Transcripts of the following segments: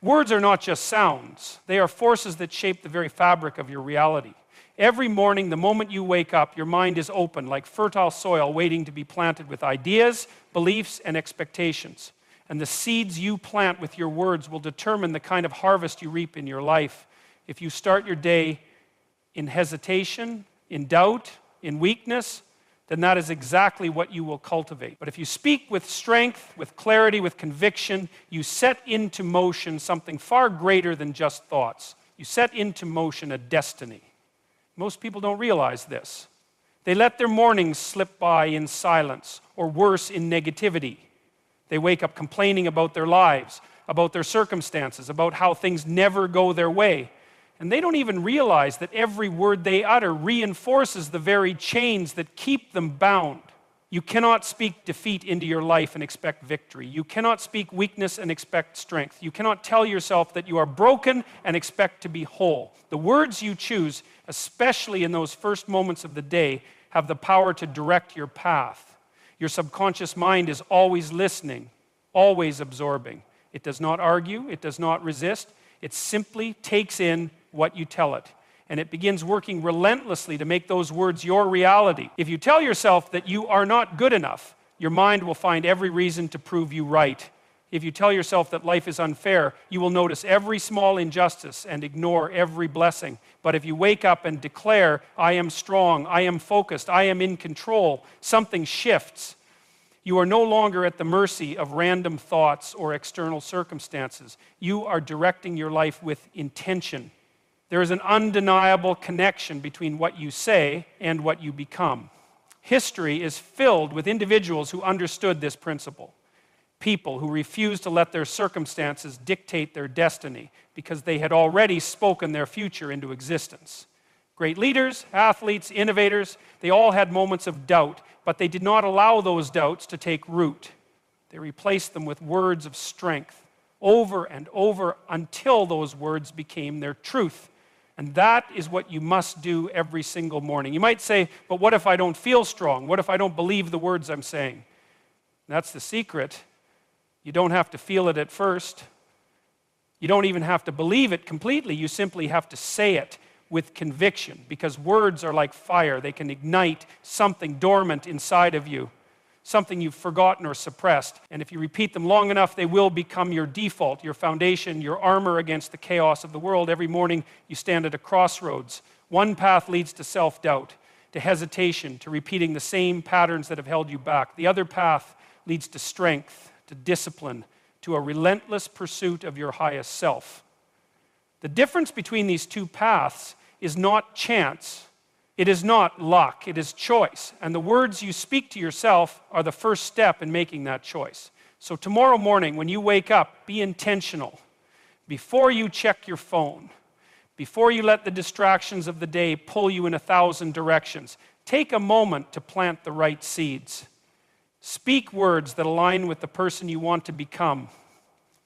Words are not just sounds. They are forces that shape the very fabric of your reality. Every morning, the moment you wake up, your mind is open like fertile soil waiting to be planted with ideas, beliefs, and expectations. And the seeds you plant with your words will determine the kind of harvest you reap in your life. If you start your day in hesitation, in doubt, in weakness, then that is exactly what you will cultivate. But if you speak with strength, with clarity, with conviction, you set into motion something far greater than just thoughts. You set into motion a destiny. Most people don't realize this. They let their mornings slip by in silence, or worse, in negativity. They wake up complaining about their lives, about their circumstances, about how things never go their way. And they don't even realize that every word they utter reinforces the very chains that keep them bound. You cannot speak defeat into your life and expect victory. You cannot speak weakness and expect strength. You cannot tell yourself that you are broken and expect to be whole. The words you choose, especially in those first moments of the day, have the power to direct your path. Your subconscious mind is always listening, always absorbing. It does not argue, it does not resist. It simply takes in what you tell it. And it begins working relentlessly to make those words your reality. If you tell yourself that you are not good enough, your mind will find every reason to prove you right. If you tell yourself that life is unfair, you will notice every small injustice and ignore every blessing. But if you wake up and declare, I am strong, I am focused, I am in control, something shifts. You are no longer at the mercy of random thoughts or external circumstances. You are directing your life with intention. There is an undeniable connection between what you say and what you become. History is filled with individuals who understood this principle. People who refused to let their circumstances dictate their destiny because they had already spoken their future into existence. Great leaders, athletes, innovators, they all had moments of doubt, but they did not allow those doubts to take root. They replaced them with words of strength over and over until those words became their truth. And that is what you must do every single morning. You might say, but what if I don't feel strong? What if I don't believe the words I'm saying? That's the secret. You don't have to feel it at first. You don't even have to believe it completely. You simply have to say it with conviction, because words are like fire. They can ignite something dormant inside of you, something you've forgotten or suppressed. And if you repeat them long enough, they will become your default, your foundation, your armor against the chaos of the world. Every morning you stand at a crossroads. One path leads to self-doubt, to hesitation, to repeating the same patterns that have held you back. The other path leads to strength, to discipline, to a relentless pursuit of your highest self. The difference between these two paths is not chance. It is not luck, it is choice. And the words you speak to yourself are the first step in making that choice. So tomorrow morning, when you wake up, be intentional. Before you check your phone, before you let the distractions of the day pull you in 1,000 directions, take a moment to plant the right seeds. Speak words that align with the person you want to become.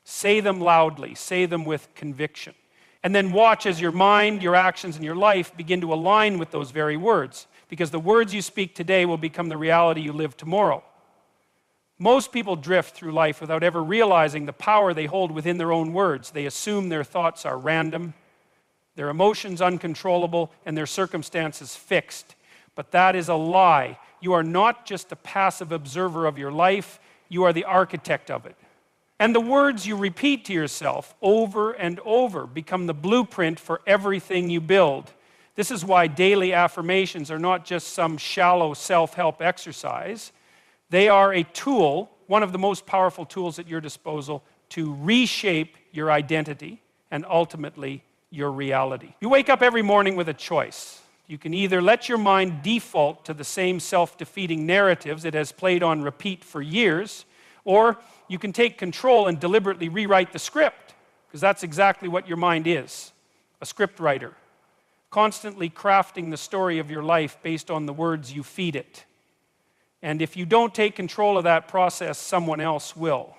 Say them loudly, say them with conviction. And then watch as your mind, your actions, and your life begin to align with those very words. Because the words you speak today will become the reality you live tomorrow. Most people drift through life without ever realizing the power they hold within their own words. They assume their thoughts are random, their emotions uncontrollable, and their circumstances fixed. But that is a lie. You are not just a passive observer of your life, you are the architect of it. And the words you repeat to yourself over and over become the blueprint for everything you build. This is why daily affirmations are not just some shallow self-help exercise. They are a tool, one of the most powerful tools at your disposal, to reshape your identity and ultimately your reality. You wake up every morning with a choice. You can either let your mind default to the same self-defeating narratives it has played on repeat for years, or you can take control and deliberately rewrite the script, because that's exactly what your mind is, a script writer, constantly crafting the story of your life based on the words you feed it. And if you don't take control of that process, someone else will.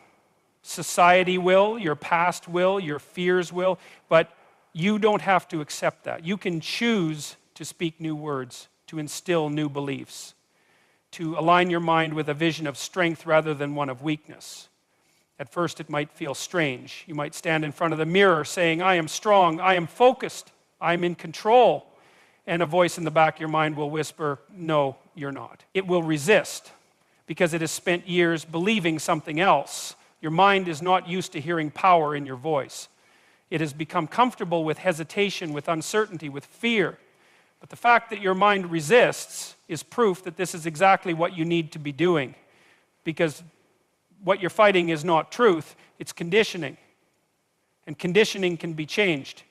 Society will, your past will, your fears will, but you don't have to accept that. You can choose to speak new words, to instill new beliefs, to align your mind with a vision of strength rather than one of weakness. At first, it might feel strange. You might stand in front of the mirror saying, I am strong, I am focused, I'm in control. And a voice in the back of your mind will whisper, no, you're not. It will resist because it has spent years believing something else. Your mind is not used to hearing power in your voice. It has become comfortable with hesitation, with uncertainty, with fear. But the fact that your mind resists is proof that this is exactly what you need to be doing, because what you're fighting is not truth, it's conditioning. And conditioning can be changed.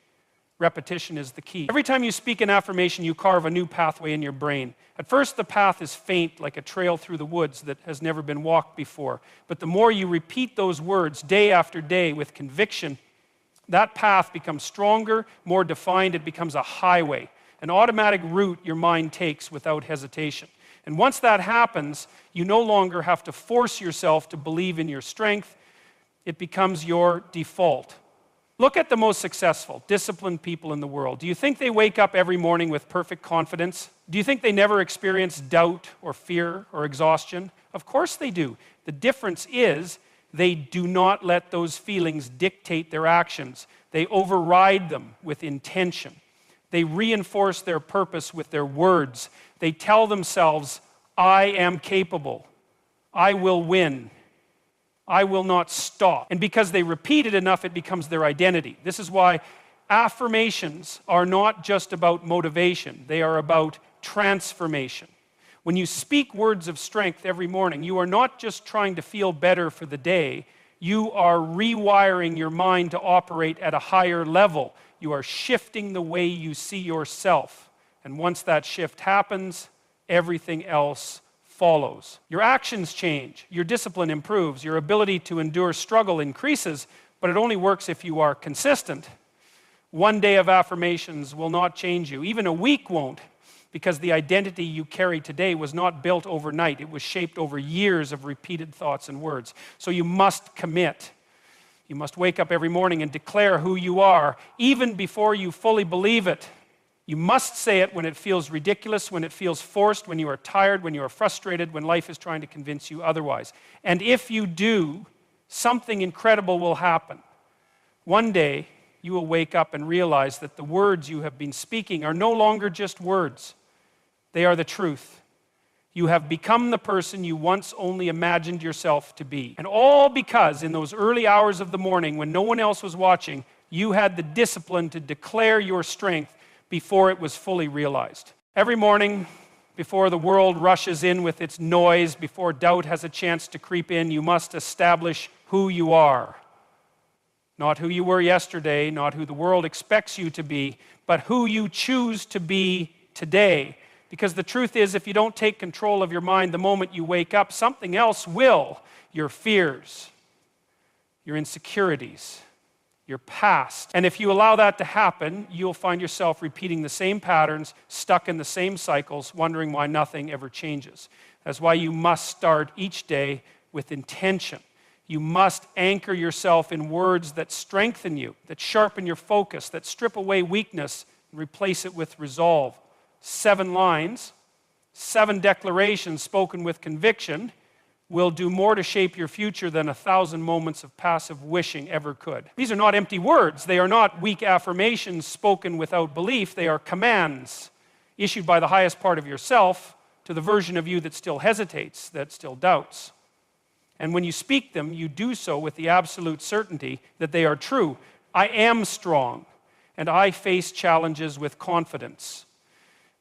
Repetition is the key. Every time you speak an affirmation, you carve a new pathway in your brain. At first, the path is faint, like a trail through the woods that has never been walked before. But the more you repeat those words day after day with conviction, that path becomes stronger, more defined. It becomes a highway, an automatic route your mind takes without hesitation. And once that happens, you no longer have to force yourself to believe in your strength. It becomes your default. Look at the most successful, disciplined people in the world. Do you think they wake up every morning with perfect confidence? Do you think they never experience doubt or fear or exhaustion? Of course they do. The difference is they do not let those feelings dictate their actions. They override them with intention. They reinforce their purpose with their words. They tell themselves, I am capable. I will win. I will not stop. And because they repeat it enough, it becomes their identity. This is why affirmations are not just about motivation. They are about transformation. When you speak words of strength every morning, you are not just trying to feel better for the day. You are rewiring your mind to operate at a higher level. You are shifting the way you see yourself. And once that shift happens, everything else follows. Your actions change, your discipline improves, your ability to endure struggle increases, but it only works if you are consistent. One day of affirmations will not change you. Even a week won't, because the identity you carry today was not built overnight. It was shaped over years of repeated thoughts and words. So you must commit. You must wake up every morning and declare who you are, even before you fully believe it. You must say it when it feels ridiculous, when it feels forced, when you are tired, when you are frustrated, when life is trying to convince you otherwise. And if you do, something incredible will happen. One day, you will wake up and realize that the words you have been speaking are no longer just words. They are the truth. You have become the person you once only imagined yourself to be. And all because in those early hours of the morning when no one else was watching, you had the discipline to declare your strength before it was fully realized. Every morning, before the world rushes in with its noise, before doubt has a chance to creep in, you must establish who you are. Not who you were yesterday, not who the world expects you to be, but who you choose to be today. Because the truth is, if you don't take control of your mind the moment you wake up, something else will. Your fears, your insecurities, your past. And if you allow that to happen, you'll find yourself repeating the same patterns, stuck in the same cycles, wondering why nothing ever changes. That's why you must start each day with intention. You must anchor yourself in words that strengthen you, that sharpen your focus, that strip away weakness and replace it with resolve. 7 lines, 7 declarations spoken with conviction will do more to shape your future than 1,000 moments of passive wishing ever could. These are not empty words. They are not weak affirmations spoken without belief. They are commands issued by the highest part of yourself to the version of you that still hesitates, that still doubts. And when you speak them, you do so with the absolute certainty that they are true. I am strong, and I face challenges with confidence.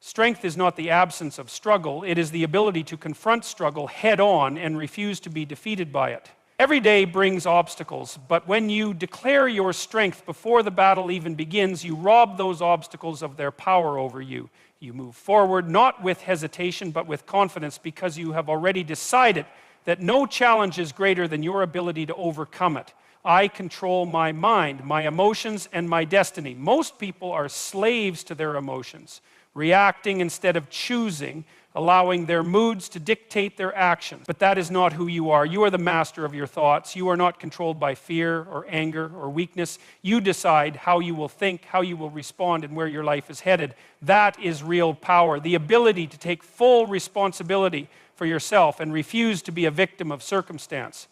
Strength is not the absence of struggle. It is the ability to confront struggle head on and refuse to be defeated by it. Every day brings obstacles, but when you declare your strength before the battle even begins, you rob those obstacles of their power over you. You move forward not with hesitation, but with confidence, because you have already decided that no challenge is greater than your ability to overcome it. I control my mind, my emotions, and my destiny. Most people are slaves to their emotions, reacting instead of choosing, allowing their moods to dictate their actions. But that is not who you are. You are the master of your thoughts. You are not controlled by fear or anger or weakness. You decide how you will think, how you will respond, and where your life is headed. That is real power, the ability to take full responsibility for yourself and refuse to be a victim of circumstance.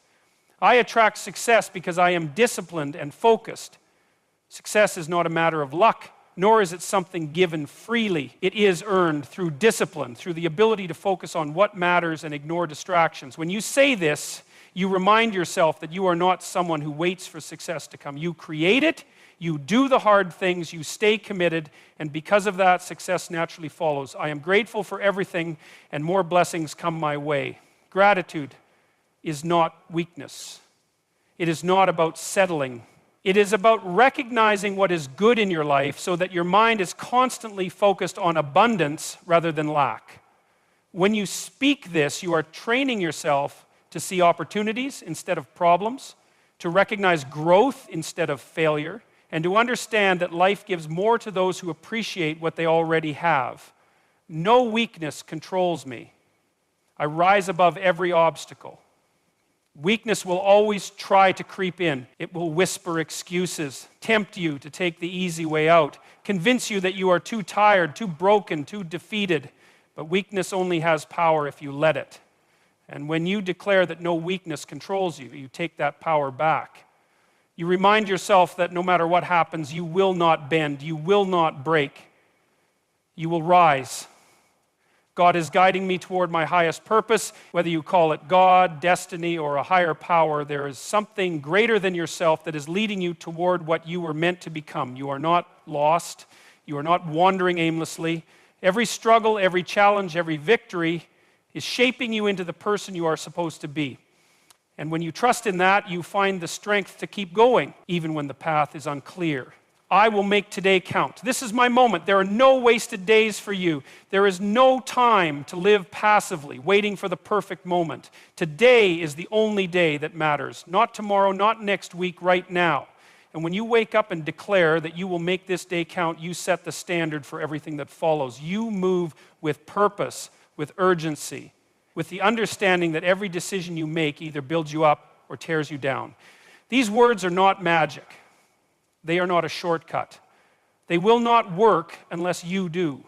I attract success because I am disciplined and focused. Success is not a matter of luck, nor is it something given freely. It is earned through discipline, through the ability to focus on what matters and ignore distractions. When you say this, you remind yourself that you are not someone who waits for success to come. You create it, you do the hard things, you stay committed, and because of that, success naturally follows. I am grateful for everything, and more blessings come my way. Gratitude is not weakness. It is not about settling. It is about recognizing what is good in your life so that your mind is constantly focused on abundance rather than lack. When you speak this, you are training yourself to see opportunities instead of problems, to recognize growth instead of failure, and to understand that life gives more to those who appreciate what they already have. No weakness controls me. I rise above every obstacle. Weakness will always try to creep in. It will whisper excuses, tempt you to take the easy way out, convince you that you are too tired, too broken, too defeated. But weakness only has power if you let it. And when you declare that no weakness controls you, you take that power back. You remind yourself that no matter what happens, you will not bend, you will not break. You will rise. God is guiding me toward my highest purpose. Whether you call it God, destiny, or a higher power, there is something greater than yourself that is leading you toward what you were meant to become. You are not lost. You are not wandering aimlessly. Every struggle, every challenge, every victory is shaping you into the person you are supposed to be. And when you trust in that, you find the strength to keep going, even when the path is unclear. I will make today count. This is my moment. There are no wasted days for you. There is no time to live passively, waiting for the perfect moment. Today is the only day that matters. Not tomorrow, not next week, right now. And when you wake up and declare that you will make this day count, you set the standard for everything that follows. You move with purpose, with urgency, with the understanding that every decision you make either builds you up or tears you down. These words are not magic. They are not a shortcut. They will not work unless you do.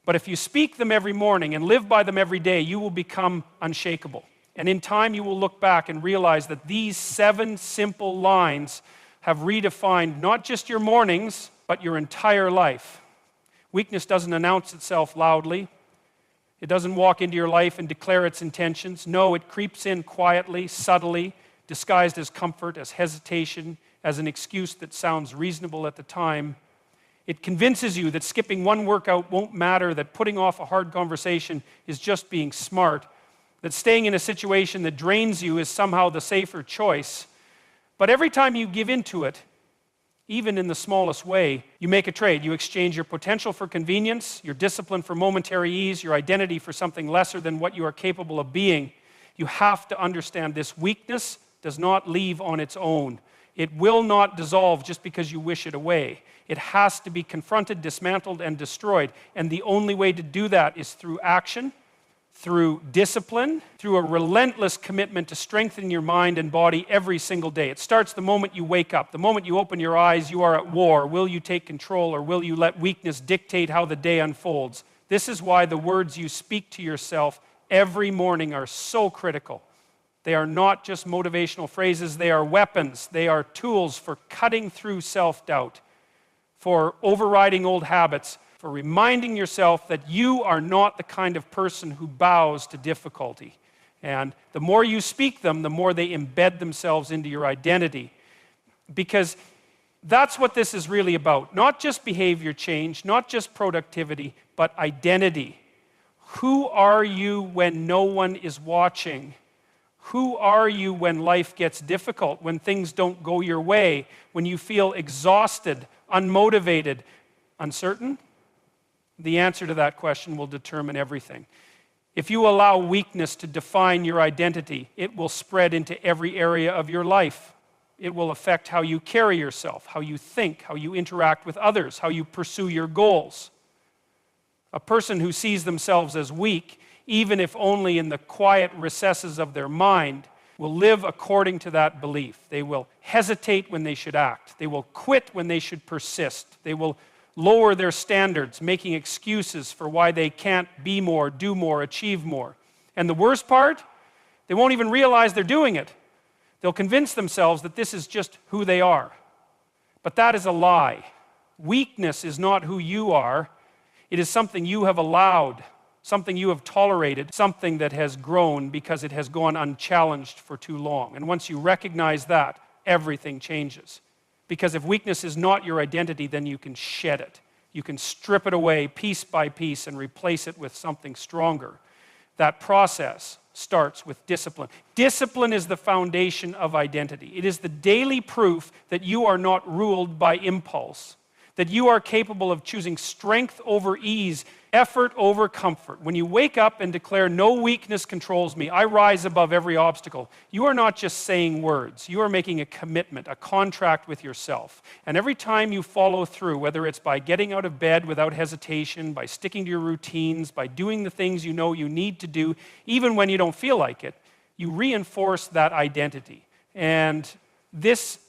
But if you speak them every morning and live by them every day, you will become unshakable. And in time, you will look back and realize that these 7 simple lines have redefined not just your mornings, but your entire life. Weakness doesn't announce itself loudly. It doesn't walk into your life and declare its intentions. No, it creeps in quietly, subtly, disguised as comfort, as hesitation, as an excuse that sounds reasonable at the time. It convinces you that skipping one workout won't matter, that putting off a hard conversation is just being smart, that staying in a situation that drains you is somehow the safer choice. But every time you give in to it, even in the smallest way, you make a trade. You exchange your potential for convenience, your discipline for momentary ease, your identity for something lesser than what you are capable of being. You have to understand this. Weakness does not leave on its own. It will not dissolve just because you wish it away. It has to be confronted, dismantled, and destroyed. And the only way to do that is through action, through discipline, through a relentless commitment to strengthen your mind and body every single day. It starts the moment you wake up. The moment you open your eyes, you are at war. Will you take control, or will you let weakness dictate how the day unfolds? This is why the words you speak to yourself every morning are so critical. They are not just motivational phrases. They are weapons. They are tools for cutting through self-doubt, for overriding old habits, for reminding yourself that you are not the kind of person who bows to difficulty. And the more you speak them, the more they embed themselves into your identity. Because that's what this is really about. Not just behavior change, not just productivity, but identity. Who are you when no one is watching? Who are you when life gets difficult, when things don't go your way, when you feel exhausted, unmotivated, uncertain? The answer to that question will determine everything. If you allow weakness to define your identity, it will spread into every area of your life. It will affect how you carry yourself, how you think, how you interact with others, how you pursue your goals. A person who sees themselves as weak, even if only in the quiet recesses of their mind, will live according to that belief. They will hesitate when they should act. They will quit when they should persist. They will lower their standards, making excuses for why they can't be more, do more, achieve more. And the worst part, they won't even realize they're doing it. They'll convince themselves that this is just who they are. But that is a lie. Weakness is not who you are. It is something you have allowed, something you have tolerated, something that has grown because it has gone unchallenged for too long. And once you recognize that, everything changes. Because if weakness is not your identity, then you can shed it. You can strip it away piece by piece and replace it with something stronger. That process starts with discipline. Discipline is the foundation of identity. It is the daily proof that you are not ruled by impulse, that you are capable of choosing strength over ease, effort over comfort. When you wake up and declare, no weakness controls me, I rise above every obstacle, you are not just saying words. You are making a commitment, a contract with yourself. And every time you follow through, whether it's by getting out of bed without hesitation, by sticking to your routines, by doing the things you know you need to do, even when you don't feel like it, you reinforce that identity. And this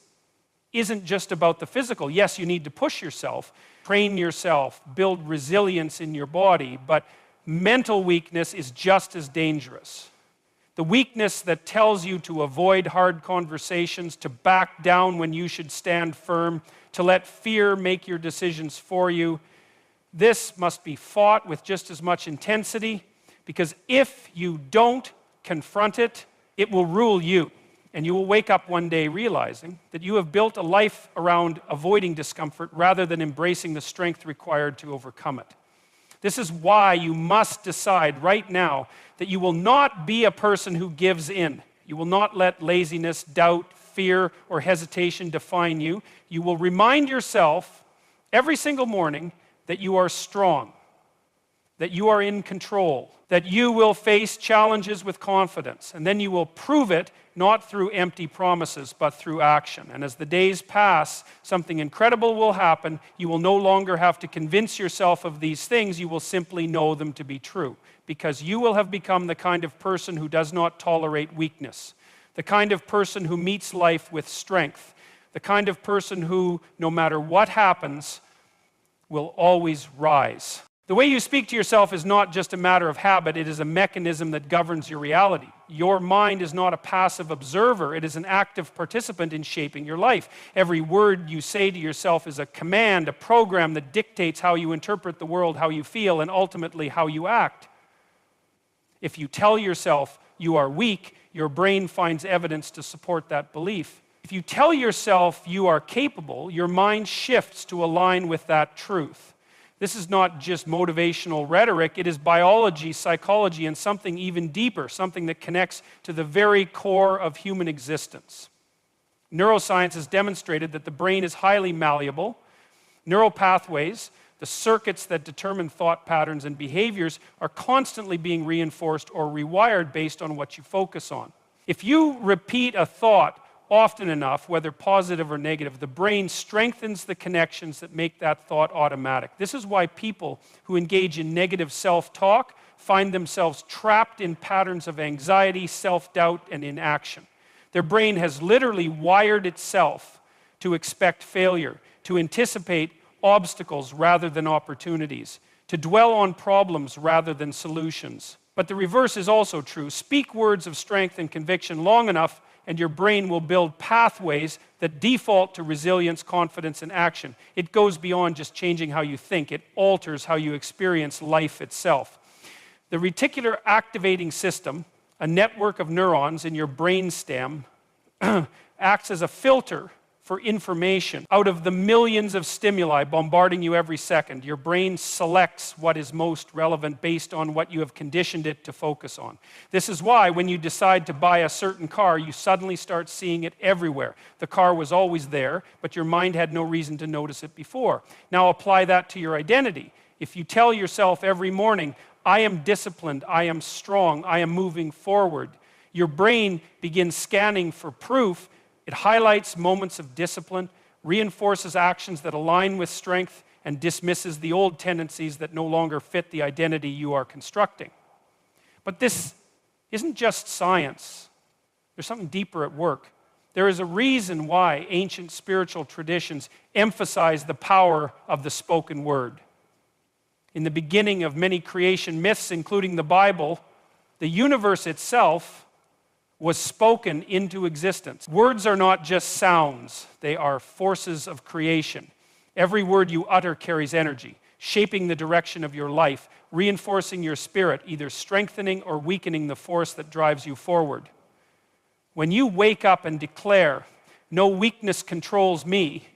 isn't just about the physical. Yes, you need to push yourself, train yourself, build resilience in your body, but mental weakness is just as dangerous. The weakness that tells you to avoid hard conversations, to back down when you should stand firm, to let fear make your decisions for you, this must be fought with just as much intensity, because if you don't confront it, it will rule you. And you will wake up one day realizing that you have built a life around avoiding discomfort rather than embracing the strength required to overcome it. This is why you must decide right now that you will not be a person who gives in. You will not let laziness, doubt, fear, or hesitation define you. You will remind yourself every single morning that you are strong, that you are in control, that you will face challenges with confidence, and then you will prove it not through empty promises, but through action. And as the days pass, something incredible will happen. You will no longer have to convince yourself of these things. You will simply know them to be true, because you will have become the kind of person who does not tolerate weakness, the kind of person who meets life with strength, the kind of person who, no matter what happens, will always rise. The way you speak to yourself is not just a matter of habit, it is a mechanism that governs your reality. Your mind is not a passive observer, it is an active participant in shaping your life. Every word you say to yourself is a command, a program that dictates how you interpret the world, how you feel, and ultimately how you act. If you tell yourself you are weak, your brain finds evidence to support that belief. If you tell yourself you are capable, your mind shifts to align with that truth. This is not just motivational rhetoric, it is biology, psychology, and something even deeper, something that connects to the very core of human existence. Neuroscience has demonstrated that the brain is highly malleable. Neural pathways, the circuits that determine thought patterns and behaviors, are constantly being reinforced or rewired based on what you focus on. If you repeat a thought often enough, whether positive or negative, the brain strengthens the connections that make that thought automatic. This is why people who engage in negative self-talk find themselves trapped in patterns of anxiety, self-doubt, and inaction. Their brain has literally wired itself to expect failure, to anticipate obstacles rather than opportunities, to dwell on problems rather than solutions. But the reverse is also true. Speak words of strength and conviction long enough, and your brain will build pathways that default to resilience, confidence, and action. It goes beyond just changing how you think. It alters how you experience life itself. The reticular activating system, a network of neurons in your brainstem, acts as a filter for information. Out of the millions of stimuli bombarding you every second, your brain selects what is most relevant based on what you have conditioned it to focus on. This is why when you decide to buy a certain car, you suddenly start seeing it everywhere. The car was always there, but your mind had no reason to notice it before. Now apply that to your identity. If you tell yourself every morning, I am disciplined, I am strong, I am moving forward, your brain begins scanning for proof. It highlights moments of discipline, reinforces actions that align with strength, and dismisses the old tendencies that no longer fit the identity you are constructing. But this isn't just science. There's something deeper at work. There is a reason why ancient spiritual traditions emphasize the power of the spoken word. In the beginning of many creation myths, including the Bible, the universe itself was spoken into existence. Words are not just sounds, they are forces of creation. Every word you utter carries energy, shaping the direction of your life, reinforcing your spirit, either strengthening or weakening the force that drives you forward. When you wake up and declare, "No weakness controls me,"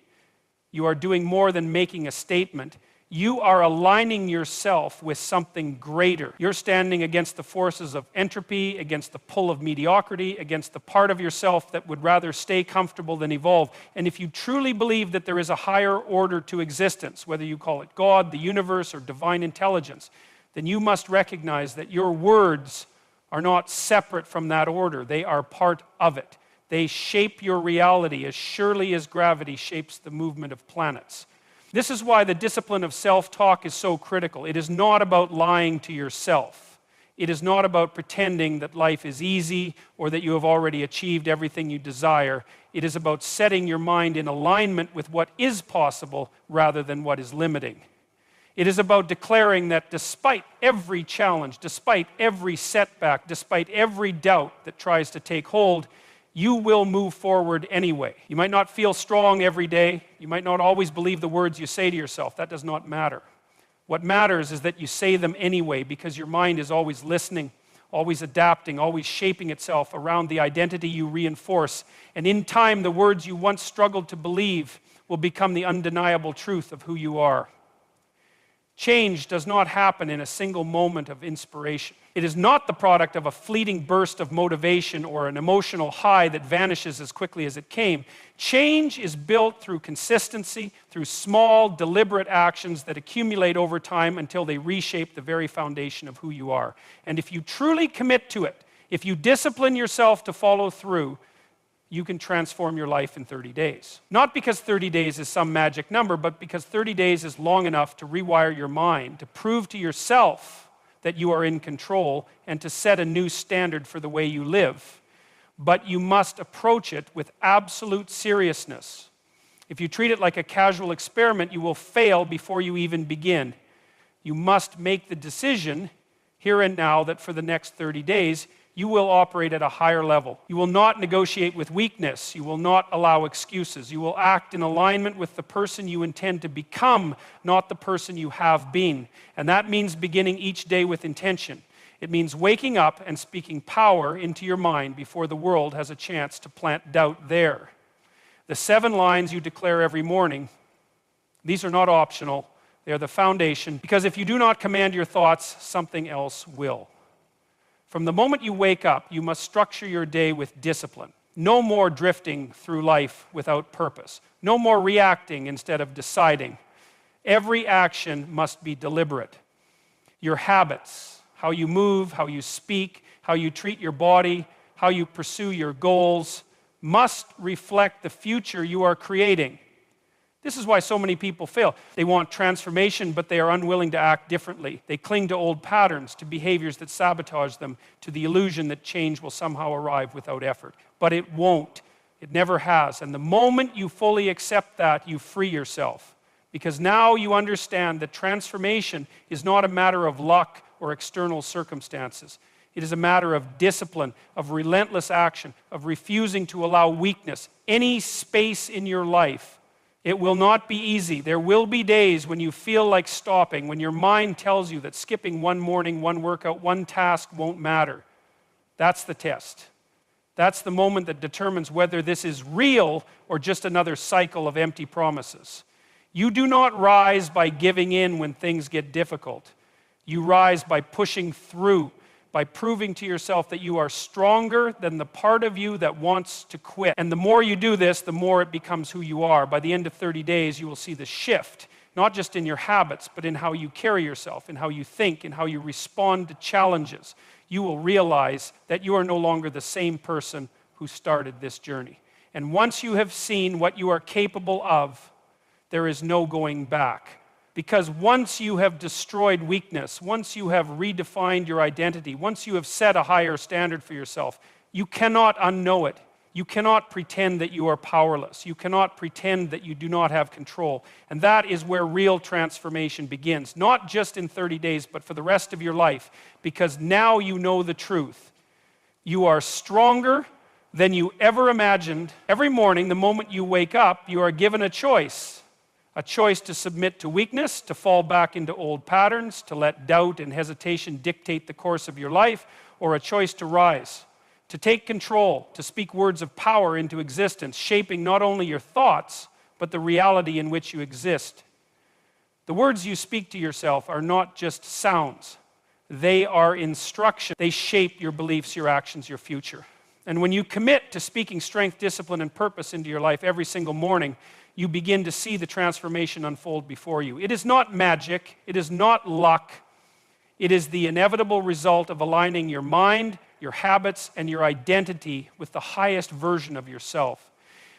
you are doing more than making a statement. You are aligning yourself with something greater. You're standing against the forces of entropy, against the pull of mediocrity, against the part of yourself that would rather stay comfortable than evolve. And if you truly believe that there is a higher order to existence, whether you call it God, the universe, or divine intelligence, then you must recognize that your words are not separate from that order. They are part of it. They shape your reality as surely as gravity shapes the movement of planets. This is why the discipline of self-talk is so critical. It is not about lying to yourself. It is not about pretending that life is easy or that you have already achieved everything you desire. It is about setting your mind in alignment with what is possible rather than what is limiting. It is about declaring that despite every challenge, despite every setback, despite every doubt that tries to take hold, you will move forward anyway. You might not feel strong every day. You might not always believe the words you say to yourself. That does not matter. What matters is that you say them anyway because your mind is always listening, always adapting, always shaping itself around the identity you reinforce. And in time, the words you once struggled to believe will become the undeniable truth of who you are. Change does not happen in a single moment of inspiration. It is not the product of a fleeting burst of motivation or an emotional high that vanishes as quickly as it came. Change is built through consistency, through small, deliberate actions that accumulate over time until they reshape the very foundation of who you are. And if you truly commit to it, if you discipline yourself to follow through, you can transform your life in 30 days. Not because 30 days is some magic number, but because 30 days is long enough to rewire your mind, to prove to yourself that you are in control, and to set a new standard for the way you live. But you must approach it with absolute seriousness. If you treat it like a casual experiment, you will fail before you even begin. You must make the decision here and now that for the next 30 days, you will operate at a higher level. You will not negotiate with weakness. You will not allow excuses. You will act in alignment with the person you intend to become, not the person you have been. And that means beginning each day with intention. It means waking up and speaking power into your mind before the world has a chance to plant doubt there. The 7 lines you declare every morning, these are not optional. They are the foundation, because if you do not command your thoughts, something else will. From the moment you wake up, you must structure your day with discipline. No more drifting through life without purpose. No more reacting instead of deciding. Every action must be deliberate. Your habits, how you move, how you speak, how you treat your body, how you pursue your goals, must reflect the future you are creating. This is why so many people fail. They want transformation, but they are unwilling to act differently. They cling to old patterns, to behaviors that sabotage them, to the illusion that change will somehow arrive without effort. But it won't. It never has. And the moment you fully accept that, you free yourself. Because now you understand that transformation is not a matter of luck or external circumstances. It is a matter of discipline, of relentless action, of refusing to allow weakness, any space in your life. It will not be easy. There will be days when you feel like stopping, when your mind tells you that skipping one morning, one workout, one task won't matter. That's the test. That's the moment that determines whether this is real or just another cycle of empty promises. You do not rise by giving in when things get difficult. You rise by pushing through, by proving to yourself that you are stronger than the part of you that wants to quit. And the more you do this, the more it becomes who you are. By the end of 30 days, you will see the shift, not just in your habits, but in how you carry yourself, in how you think, in how you respond to challenges. You will realize that you are no longer the same person who started this journey. And once you have seen what you are capable of, there is no going back. Because once you have destroyed weakness, once you have redefined your identity, once you have set a higher standard for yourself, you cannot unknow it. You cannot pretend that you are powerless. You cannot pretend that you do not have control. And that is where real transformation begins. Not just in 30 days, but for the rest of your life. Because now you know the truth. You are stronger than you ever imagined. Every morning, the moment you wake up, you are given a choice to submit to weakness, to fall back into old patterns, to let doubt and hesitation dictate the course of your life, or a choice to rise, to take control, to speak words of power into existence, shaping not only your thoughts, but the reality in which you exist. The words you speak to yourself are not just sounds. They are instruction. They shape your beliefs, your actions, your future. And when you commit to speaking strength, discipline, and purpose into your life every single morning, you begin to see the transformation unfold before you. It is not magic. It is not luck. It is the inevitable result of aligning your mind, your habits, and your identity with the highest version of yourself.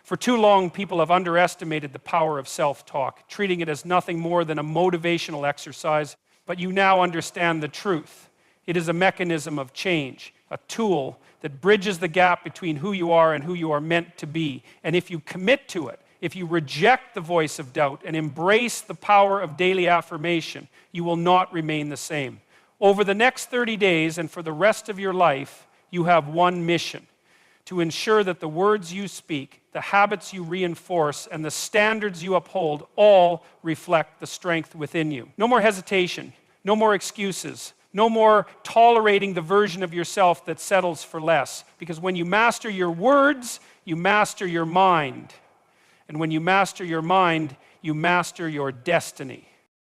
For too long, people have underestimated the power of self-talk, treating it as nothing more than a motivational exercise, but you now understand the truth. It is a mechanism of change, a tool that bridges the gap between who you are and who you are meant to be. And if you commit to it, if you reject the voice of doubt and embrace the power of daily affirmation, you will not remain the same. Over the next 30 days and for the rest of your life, you have one mission: to ensure that the words you speak, the habits you reinforce, and the standards you uphold all reflect the strength within you. No more hesitation, no more excuses, no more tolerating the version of yourself that settles for less. Because when you master your words, you master your mind. And when you master your mind, you master your destiny.